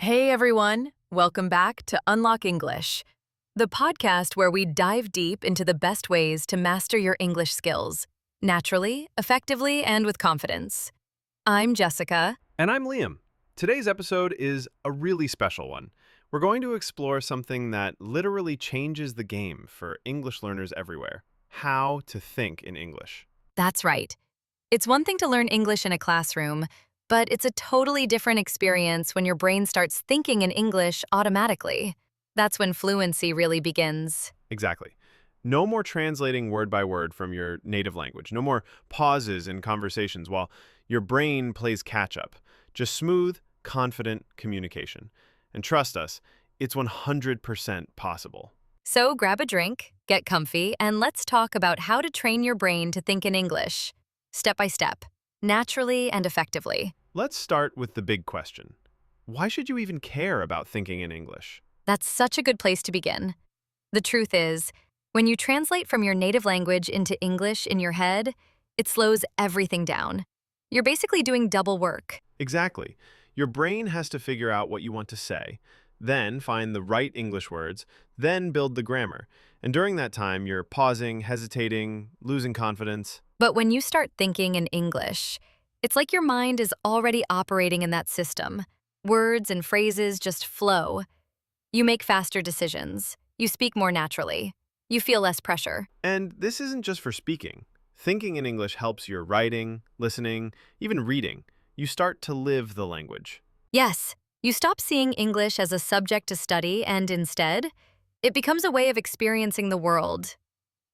Hey everyone, welcome back to Unlock English, the podcast where we dive deep into the best ways to master your English skills, naturally, effectively, and with confidence. I'm Jessica. And I'm Liam. Today's episode is a really special one. We're going to explore something that literally changes the game for English learners everywhere: how to think in English. That's right. It's one thing to learn English in a classroom, but it's a totally different experience when your brain starts thinking in English automatically. That's when fluency really begins. Exactly. No more translating word by word from your native language. No more pauses in conversations while your brain plays catch up. Just smooth, confident communication. And trust us, it's 100% possible. So grab a drink, get comfy, and let's talk about how to train your brain to think in English, step by step, naturally and effectively. Let's start with the big question. Why should you even care about thinking in English? That's such a good place to begin. The truth is, when you translate from your native language into English in your head, it slows everything down. You're basically doing double work. Exactly. Your brain has to figure out what you want to say, then find the right English words, then build the grammar. And during that time, you're pausing, hesitating, losing confidence. But when you start thinking in English, it's like your mind is already operating in that system. Words and phrases just flow. You make faster decisions. You speak more naturally. You feel less pressure. And this isn't just for speaking. Thinking in English helps your writing, listening, even reading. You start to live the language. Yes, you stop seeing English as a subject to study and instead, it becomes a way of experiencing the world.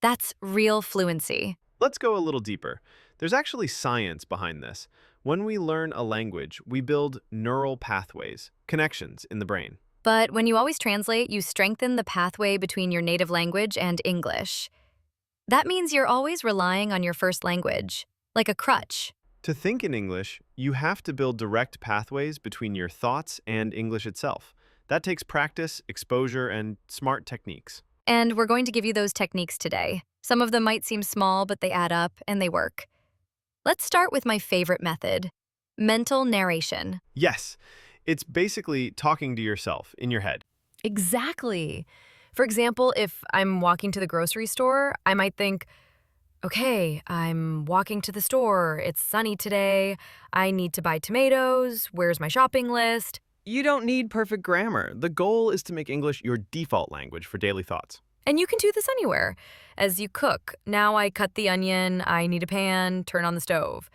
That's real fluency. Let's go a little deeper. There's actually science behind this. When we learn a language, we build neural pathways, connections in the brain. But when you always translate, you strengthen the pathway between your native language and English. That means you're always relying on your first language, like a crutch. To think in English, you have to build direct pathways between your thoughts and English itself. That takes practice, exposure, and smart techniques. And we're going to give you those techniques today. Some of them might seem small, but they add up and they work. Let's start with my favorite method, mental narration. Yes, it's basically talking to yourself in your head. Exactly. For example, if I'm walking to the grocery store, I might think, okay, I'm walking to the store. It's sunny today. I need to buy tomatoes. Where's my shopping list? You don't need perfect grammar. The goal is to make English your default language for daily thoughts. And you can do this anywhere. As you cook, now I cut the onion, I need a pan, turn on the stove.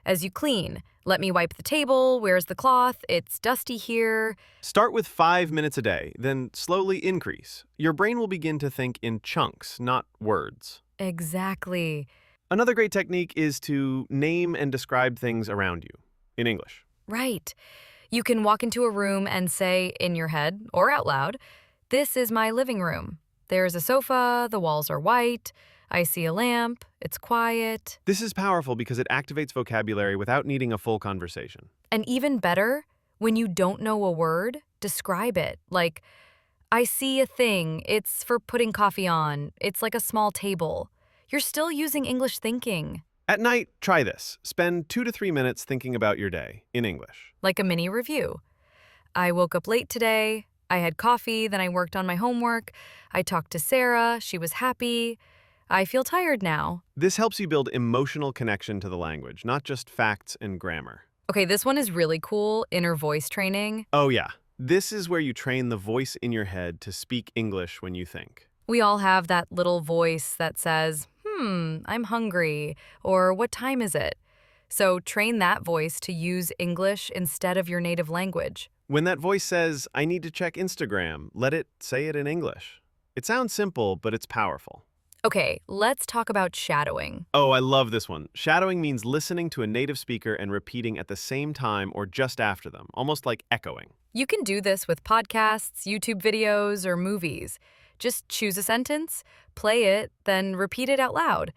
As you clean, let me wipe the table, where's the cloth, it's dusty here. Start with 5 minutes a day, then slowly increase. Your brain will begin to think in chunks, not words. Exactly. Another great technique is to name and describe things around you in English. Right. You can walk into a room and say in your head or out loud, this is my living room. There's a sofa, the walls are white, I see a lamp, it's quiet. This is powerful because it activates vocabulary without needing a full conversation. And even better, when you don't know a word, describe it. Like, I see a thing, it's for putting coffee on, it's like a small table. You're still using English thinking. At night, try this. Spend 2 to 3 minutes thinking about your day in English. Like a mini review. I woke up late today, I had coffee, then I worked on my homework, I talked to Sarah, she was happy. I feel tired now. This helps you build emotional connection to the language, not just facts and grammar. Okay, this one is really cool, inner voice training. Oh yeah, this is where you train the voice in your head to speak English when you think. We all have that little voice that says, I'm hungry, or what time is it? So train that voice to use English instead of your native language. When that voice says, I need to check Instagram, let it say it in English. It sounds simple, but it's powerful. Okay, let's talk about shadowing. Oh, I love this one. Shadowing means listening to a native speaker and repeating at the same time or just after them, almost like echoing. You can do this with podcasts, YouTube videos, or movies. Just choose a sentence, play it, then repeat it out loud.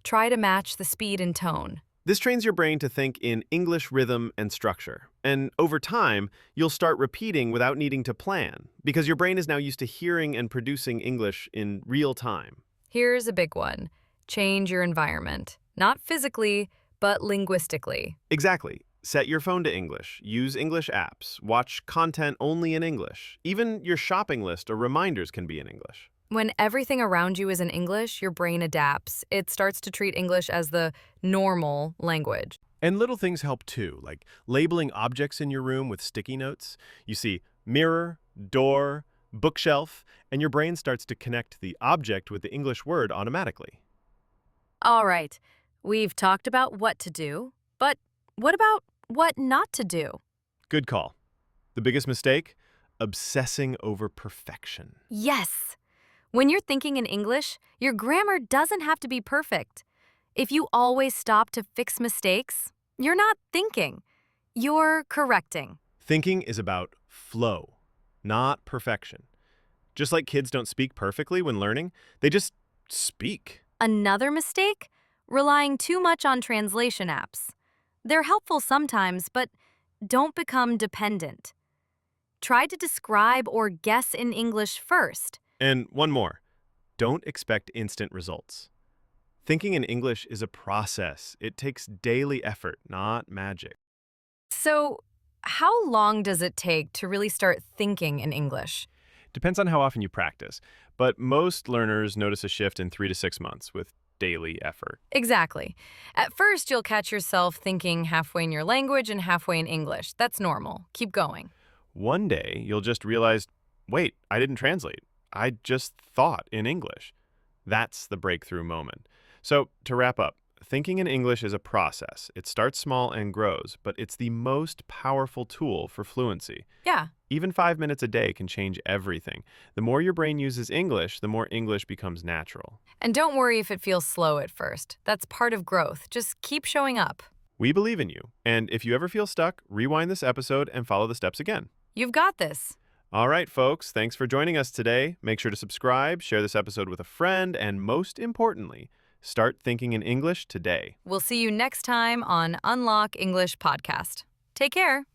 Try to match the speed and tone. This trains your brain to think in English rhythm and structure. And over time, you'll start repeating without needing to plan, because your brain is now used to hearing and producing English in real time. Here's a big one. Change your environment. Not physically, but linguistically. Exactly. Set your phone to English. Use English apps. Watch content only in English. Even your shopping list or reminders can be in English. When everything around you is in English, your brain adapts. It starts to treat English as the normal language. And little things help too, like labeling objects in your room with sticky notes. You see mirror, door, bookshelf, and your brain starts to connect the object with the English word automatically. All right, we've talked about what to do, but what about what not to do? Good call. The biggest mistake? Obsessing over perfection. Yes! When you're thinking in English, your grammar doesn't have to be perfect. If you always stop to fix mistakes, you're not thinking. You're correcting. Thinking is about flow, not perfection. Just like kids don't speak perfectly when learning, they just speak. Another mistake? Relying too much on translation apps. They're helpful sometimes, but don't become dependent. Try to describe or guess in English first. And one more. Don't expect instant results. Thinking in English is a process. It takes daily effort, not magic. So, how long does it take to really start thinking in English? Depends on how often you practice, but most learners notice a shift in 3 to 6 months with daily effort. Exactly. At first, you'll catch yourself thinking halfway in your language and halfway in English. That's normal. Keep going. One day, you'll just realize, wait, I didn't translate. I just thought in English. That's the breakthrough moment. So, to wrap up, thinking in English is a process. It starts small and grows, but it's the most powerful tool for fluency. Yeah. Even 5 minutes a day can change everything. The more your brain uses English, the more English becomes natural. And don't worry if it feels slow at first. That's part of growth. Just keep showing up. We believe in you, and if you ever feel stuck, rewind this episode and follow the steps again. You've got this. All right, folks, thanks for joining us today. Make sure to subscribe, share this episode with a friend, and most importantly, start thinking in English today. We'll see you next time on Unlock English Podcast. Take care.